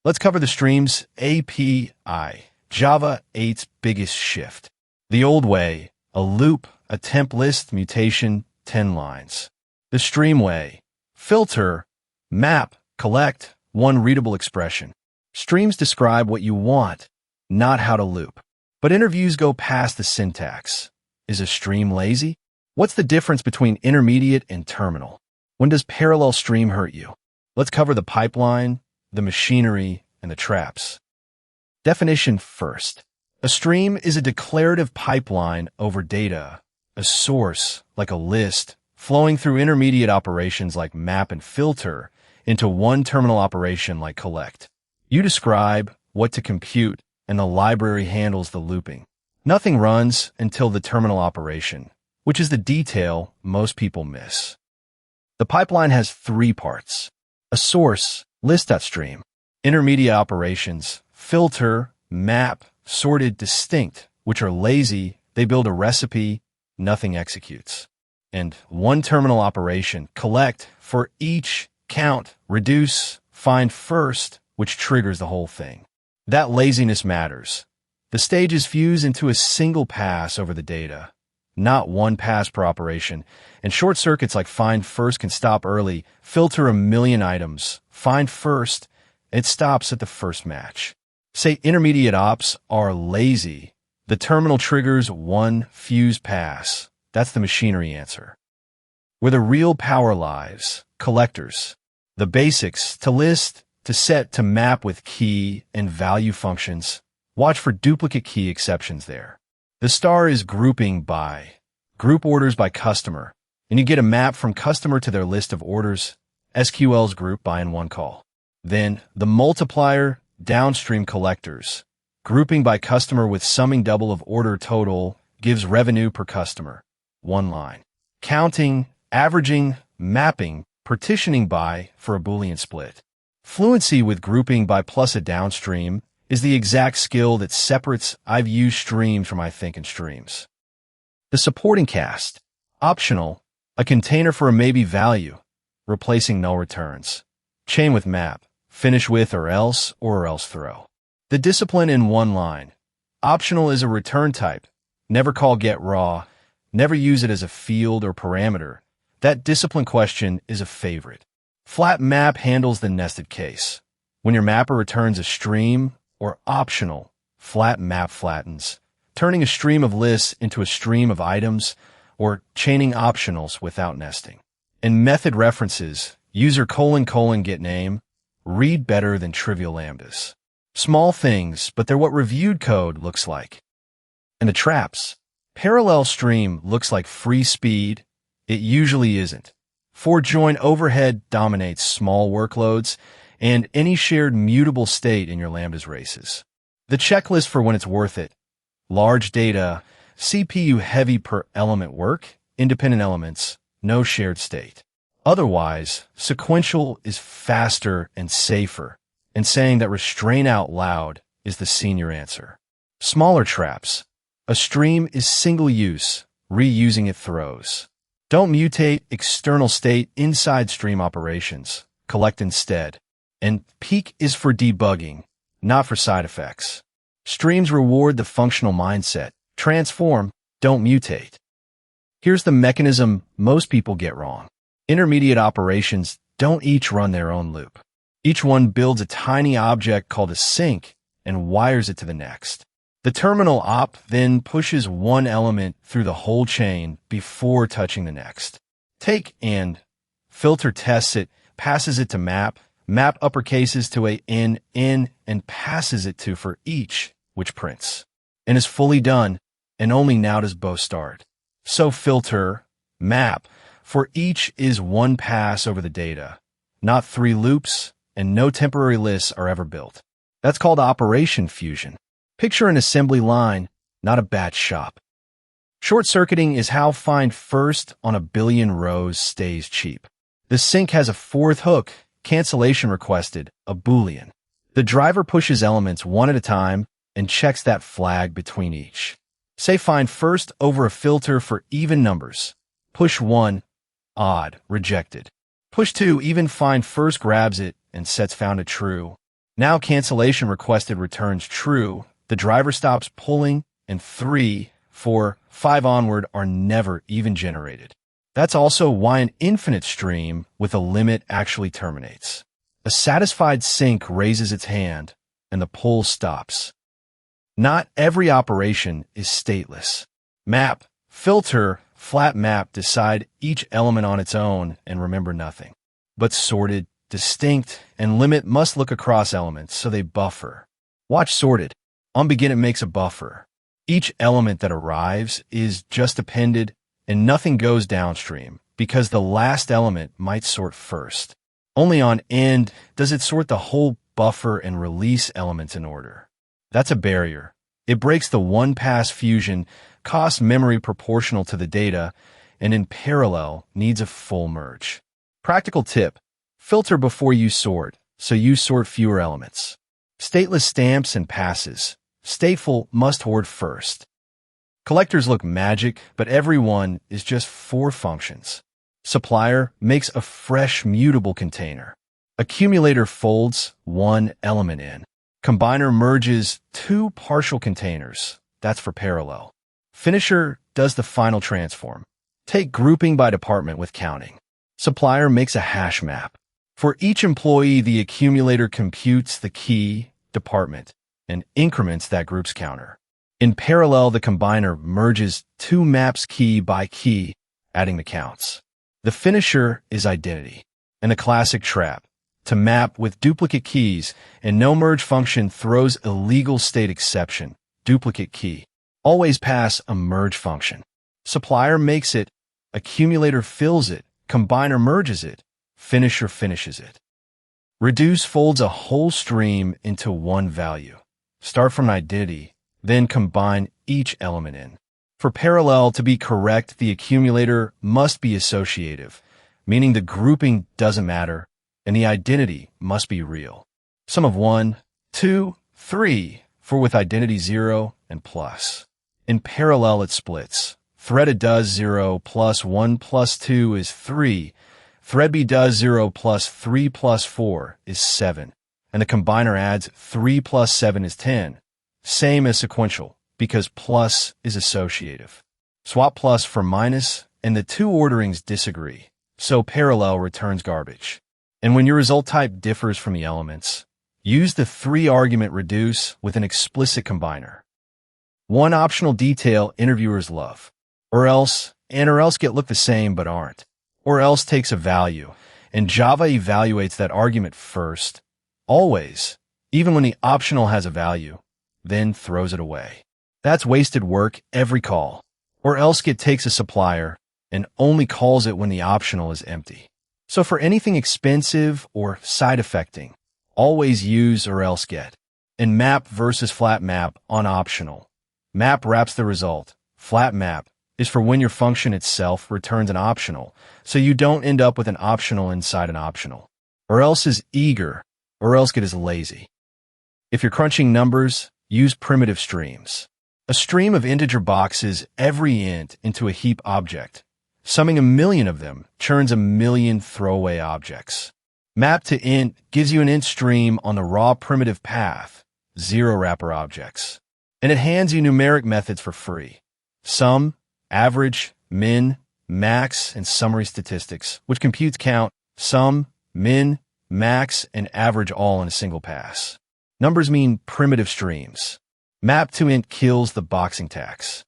Let's cover the stream's API, Java 8's biggest shift. The old way, a loop, a temp list, mutation, 10 lines. The stream way, filter, map, collect, one readable expression. Streams describe what you want, not how to loop. But interviews go past the syntax. Is a stream lazy? What's the difference between intermediate and terminal? When does parallelStream hurt you? Let's cover the pipeline, the machinery, and the traps. Definition first. A stream is a declarative pipeline over data, a source, like a list, flowing through intermediate operations like map and filter into one terminal operation like collect. You describe what to compute, and the library handles the looping. Nothing runs until the terminal operation, which is the detail most people miss. The pipeline has three parts: a source, list.stream, intermediate operations, filter, map, sorted, distinct, which are lazy, they build a recipe, nothing executes. And one terminal operation, collect, for each, count, reduce, findFirst, which triggers the whole thing. That laziness matters. The stages fuse into a single pass over the data, not one pass per operation, and short circuits like findFirst can stop early, filter a million items, findFirst, it stops at the first match. Say intermediate ops are lazy. The terminal triggers one fuse pass. That's the machinery answer. Where the real power lies, collectors. The basics, toList, toSet, toMap with key and value functions. Watch for duplicate key exceptions there. The star is groupingBy. Group orders by customer, and you get a map from customer to their list of orders. SQL's group by in one call. Then the multiplier, downstream collectors. Grouping by customer with summingDouble of order total gives revenue per customer. One line. Counting, averaging, mapping, partitioning by for a Boolean split. Fluency with groupingBy plus a downstream is the exact skill that separates I've used streams from I think in streams. The supporting cast. Optional, a container for a maybe value, replacing null returns. Chain with map, finish with orElse or orElseThrow. The discipline in one line. Optional is a return type. Never call getRaw. Never use it as a field or parameter. That discipline question is a favorite. flatMap handles the nested case. When your mapper returns a stream or optional, flatMap flattens, turning a stream of lists into a stream of items or chaining optionals without nesting. In method references, user : getName, read better than trivial lambdas. Small things, but they're what reviewed code looks like. And the traps. parallelStream looks like free speed. It usually isn't. For join overhead dominates small workloads and any shared mutable state in your lambdas races. The checklist for when it's worth it. Large data, CPU heavy per element work, independent elements, no shared state. Otherwise, sequential is faster and safer, and saying that restrain out loud is the senior answer. Smaller traps. A stream is single use, reusing it throws. Don't mutate external state inside stream operations. Collect instead. And peak is for debugging, not for side effects. Streams reward the functional mindset. Transform, don't mutate. Here's the mechanism most people get wrong. Intermediate operations don't each run their own loop. Each one builds a tiny object called a sink and wires it to the next. The terminal op then pushes one element through the whole chain before touching the next. Take and filter tests it, passes it to map uppercases to a in, and passes it to for each, which prints. And is fully done, and only now does both start. So filter, map, for each is one pass over the data, not three loops, and no temporary lists are ever built. That's called operation fusion. Picture an assembly line, not a batch shop. Short-circuiting is how findFirst on a billion rows stays cheap. The sink has a fourth hook, cancellation requested, a Boolean. The driver pushes elements one at a time and checks that flag between each. Say findFirst over a filter for even numbers. Push 1, odd, rejected. Push 2, even findFirst grabs it and sets found to true. Now cancellation requested returns true. The driver stops pulling, and 3, 4, 5 onward are never even generated. That's also why an infinite stream with a limit actually terminates. A satisfied sync raises its hand, and the pull stops. Not every operation is stateless. Map, filter, flatMap decide each element on its own and remember nothing. But sorted, distinct, and limit must look across elements, so they buffer. Watch sorted. On begin, it makes a buffer. Each element that arrives is just appended, and nothing goes downstream, because the last element might sort first. Only on end does it sort the whole buffer and release elements in order. That's a barrier. It breaks the one-pass fusion, costs memory proportional to the data, and in parallel needs a full merge. Practical tip: filter before you sort, so you sort fewer elements. Stateless stamps and passes. Stateful must hoard first. Collectors look magic, but every one is just 4 functions. Supplier makes a fresh mutable container. Accumulator folds 1 element in. Combiner merges 2 partial containers. That's for parallel. Finisher does the final transform. Take grouping by department with counting. Supplier makes a hash map. For each employee, the accumulator computes the key department and increments that group's counter. In parallel, the combiner merges 2 maps key by key, adding the counts. The finisher is identity, and a classic trap. To map with duplicate keys, and no merge function throws illegal state exception, duplicate key. Always pass a merge function. Supplier makes it, accumulator fills it, combiner merges it, finisher finishes it. Reduce folds a whole stream into one value. Start from an identity, then combine each element in. For parallel to be correct, the accumulator must be associative, meaning the grouping doesn't matter, and the identity must be real. Sum of 1, 2, 3, for with identity 0 and plus. In parallel, it splits. Thread A does 0 plus 1 plus 2 is 3. Thread B does 0 plus 3 plus 4 is 7. And the combiner adds 3 plus 7 is 10. Same as sequential, because plus is associative. Swap plus for minus, and the 2 orderings disagree, so parallel returns garbage. And when your result type differs from the elements, use the 3-argument reduce with an explicit combiner. One optional detail interviewers love. orElse and orElse get look the same but aren't. orElse takes a value, and Java evaluates that argument first, always, even when the optional has a value, then throws it away. That's wasted work every call. orElse takes a supplier and only calls it when the optional is empty. So for anything expensive or side-effecting, always use orElse. And map versus flatMap on optional. Map wraps the result. FlatMap is for when your function itself returns an optional, so you don't end up with an optional inside an optional. orElse is eager, orElse is lazy. If you're crunching numbers, use primitive streams. A stream of integer boxes every int into a heap object. Summing 1,000,000 of them churns 1,000,000 throwaway objects. Map to int gives you an int stream on the raw primitive path, 0 wrapper objects. And it hands you numeric methods for free. Sum, average, min, max, and summary statistics, which computes count, sum, min, max, and average all in a single pass. Numbers mean primitive streams. Map to int kills the boxing tax.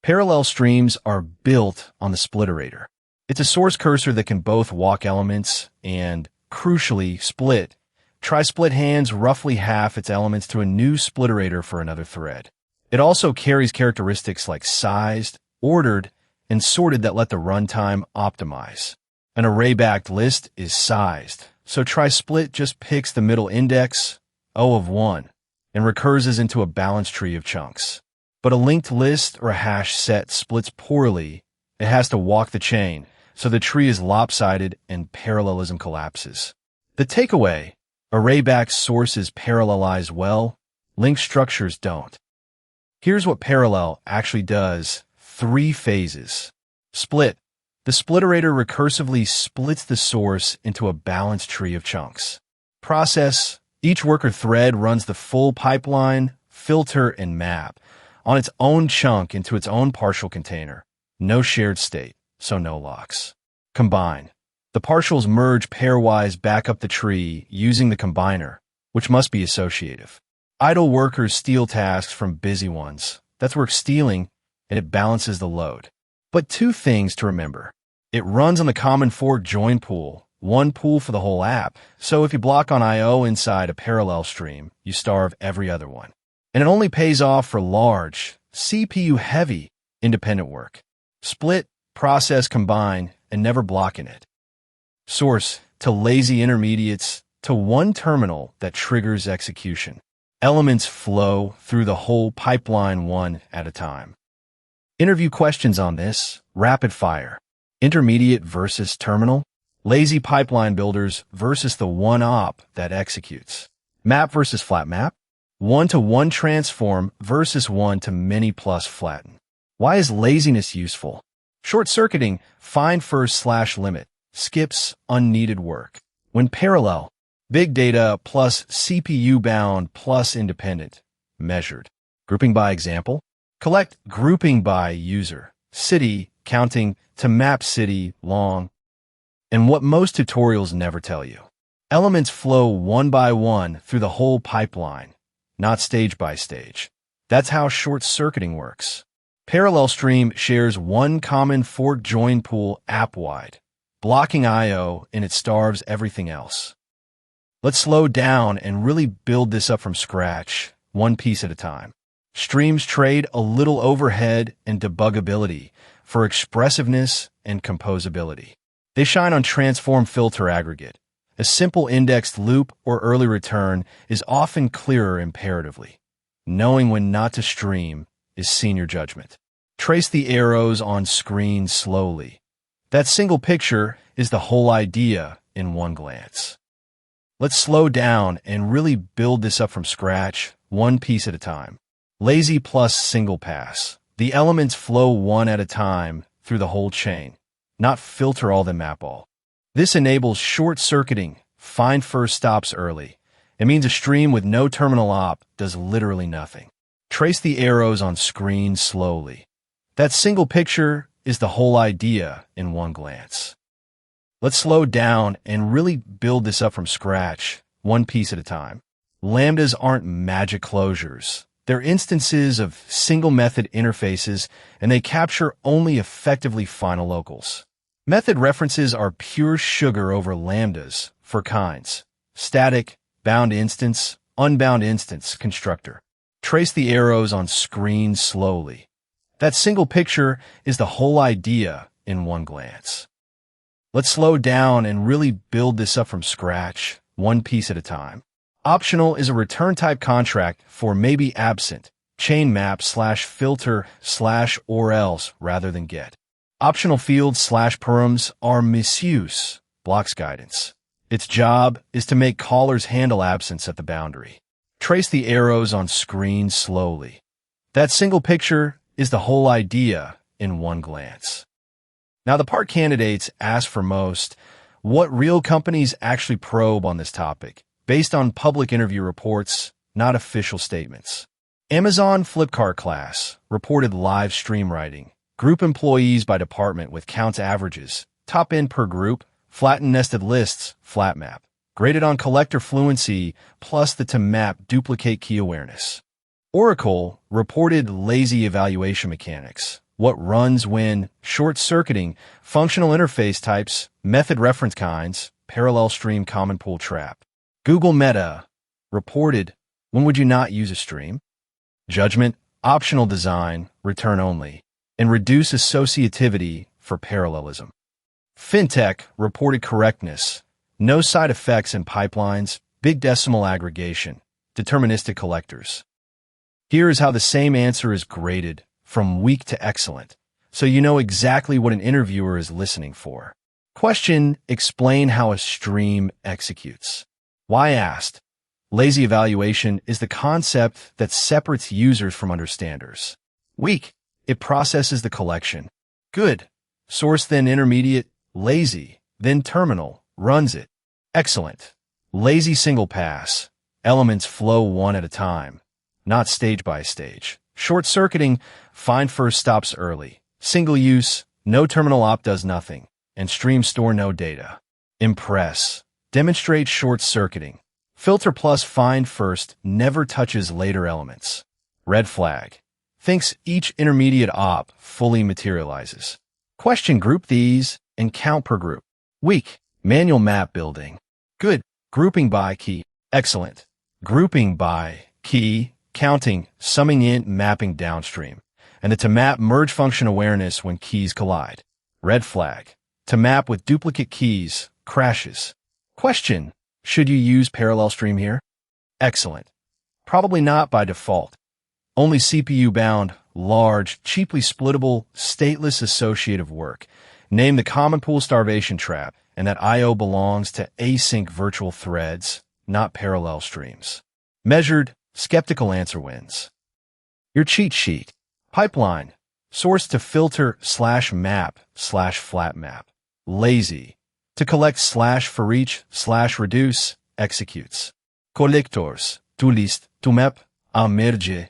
Parallel streams are built on the splitterator. It's a source cursor that can both walk elements and, crucially, split. Try split hands roughly half its elements to a new splitterator for another thread. It also carries characteristics like sized, ordered, and sorted that let the runtime optimize. An array-backed list is sized, so try split just picks the middle index, O of 1, and recurses into a balanced tree of chunks. But a linked list or a hash set splits poorly. It has to walk the chain, so the tree is lopsided and parallelism collapses. The takeaway: array-backed sources parallelize well, linked structures don't. Here's what parallel actually does: 3 phases. Split. The splitterator recursively splits the source into a balanced tree of chunks. Process Each worker thread runs the full pipeline, filter, and map on its own chunk into its own partial container. No shared state, so no locks. Combine. The partials merge pairwise back up the tree using the combiner, which must be associative. Idle workers steal tasks from busy ones. That's work stealing, and it balances the load. But two things to remember. It runs on the common fork join pool, one pool for the whole app, so if you block on I/O inside a parallelStream, you starve every other one. And it only pays off for large, CPU-heavy, independent work. Split, process, combine, and never blocking it. Source to lazy intermediates to one terminal that triggers execution. Elements flow through the whole pipeline one at a time. Interview questions on this, rapid fire. Intermediate versus terminal. Lazy pipeline builders versus the one op that executes. Map versus flatMap. One-to-one transform versus one-to-many plus flatten. Why is laziness useful? Short-circuiting, findFirst/limit, skips unneeded work. When parallel, big data plus CPU bound plus independent, measured. Grouping by example. Collect grouping by user, city, counting to map city, long. And what most tutorials never tell you. Elements flow one by one through the whole pipeline, not stage by stage. That's how short-circuiting works. parallelStream shares one common fork join pool app-wide, blocking I/O, and it starves everything else. Let's slow down and really build this up from scratch, one piece at a time. Streams trade a little overhead and debuggability for expressiveness and composability. They shine on transform filter aggregate. A simple indexed loop or early return is often clearer imperatively. Knowing when not to stream is senior judgment. Trace the arrows on screen slowly. That single picture is the whole idea in one glance. Let's slow down and really build this up from scratch, one piece at a time. Lazy plus single pass. The elements flow one at a time through the whole chain, not filter all then map all. This enables short-circuiting, findFirst stops early. It means a stream with no terminal op does literally nothing. Trace the arrows on screen slowly. That single picture is the whole idea in one glance. Let's slow down and really build this up from scratch, one piece at a time. Lambdas aren't magic closures. They're instances of single-method interfaces, and they capture only effectively final locals. Method references are pure sugar over lambdas for kinds. Static, bound instance, unbound instance constructor. Trace the arrows on screen slowly. That single picture is the whole idea in one glance. Let's slow down and really build this up from scratch, one piece at a time. Optional is a return type contract for maybe absent, chain map /filter /orElse rather than get. Optional fields /params are misuse, blocks guidance. Its job is to make callers handle absence at the boundary. Trace the arrows on screen slowly. That single picture is the whole idea in one glance. Now the part candidates ask for most, what real companies actually probe on this topic, based on public interview reports, not official statements. Amazon Flipkart class reported live stream writing, group employees by department with counts averages, top end per group, flattened nested lists, flatMap, graded on collector fluency plus the toMap duplicate key awareness. Oracle reported lazy evaluation mechanics, what runs when, short-circuiting, functional interface types, method reference kinds, parallelStream common pool trap. Google Meta reported, when would you not use a stream? Judgment, optional design, return only, and reduce associativity for parallelism. FinTech reported correctness, no side effects in pipelines, big decimal aggregation, deterministic collectors. Here is how the same answer is graded, from weak to excellent, so you know exactly what an interviewer is listening for. Question, explain how a stream executes. Why asked? Lazy evaluation is the concept that separates users from understanders. Weak, it processes the collection. Good, source then intermediate, lazy, then terminal, runs it. Excellent, lazy single pass, Elements flow one at a time, not stage by stage. Short-circuiting, findFirst stops early. Single use, no terminal op does nothing, and stream store no data. Impress, demonstrate short-circuiting. Filter plus findFirst never touches later elements. Red flag, thinks each intermediate op fully materializes. Question, group these and count per group. Weak, manual map building. Good, grouping by key. Excellent, grouping by key, counting, summing int, mapping downstream, and the toMap merge function awareness when keys collide. Red flag, toMap with duplicate keys crashes. Question, should you use parallelStream here? Excellent, probably not by default. Only CPU-bound, large, cheaply splittable, stateless associative work. Name the common pool starvation trap, and that I/O belongs to async virtual threads, not parallel streams. Measured, skeptical answer wins. Your cheat sheet. Pipeline. Source to filter /map/flatMap. Lazy. To collect /for-each/reduce. Executes. Collectors. toList. toMap. Merge.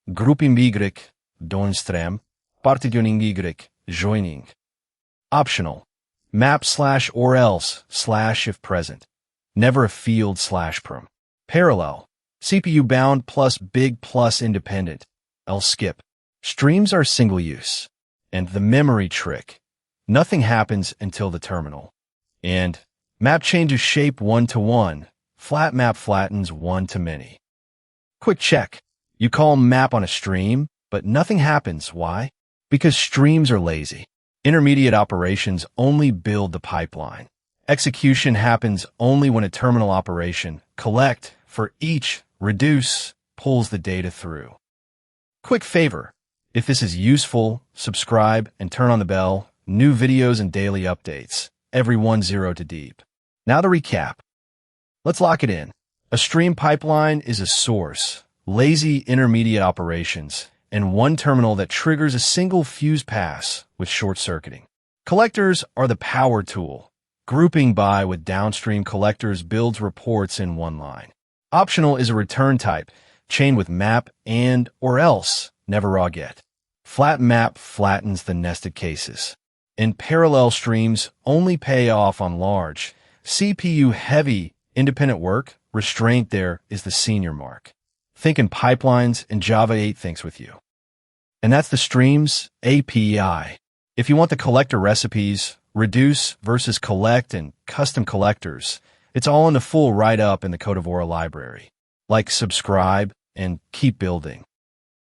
groupingBy. DOWNSTREAM. partitioning joining. Optional. Map/orElse/if present. Never a field /param. Parallel. CPU bound plus big plus independent. Else skip. Streams are single use. And the memory trick. Nothing happens until the terminal. And map changes shape 1-to-1. flatMap flattens 1-to-many. Quick check. You call map on a stream, but nothing happens. Why? Because streams are lazy. Intermediate operations only build the pipeline. Execution happens only when a terminal operation, collect, for each, reduce, pulls the data through. Quick favor. If this is useful, subscribe and turn on the bell. New videos and daily updates. Every 0 to deep. Now to recap. Let's lock it in. A stream pipeline is a source, lazy intermediate operations, and one terminal that triggers a single fuse pass with short-circuiting. Collectors are the power tool. Grouping by with downstream collectors builds reports in one line. Optional is a return type, chain with map and or else, never raw get. flatMap flattens the nested cases. And parallel streams only pay off on large, CPU-heavy, independent work. Restraint there is the senior mark. Think in pipelines, and Java 8 thinks with you. And that's the streams API. If you want the collector recipes, reduce versus collect and custom collectors, it's all in the full write-up in the Code of Aura library. Like, subscribe, and keep building.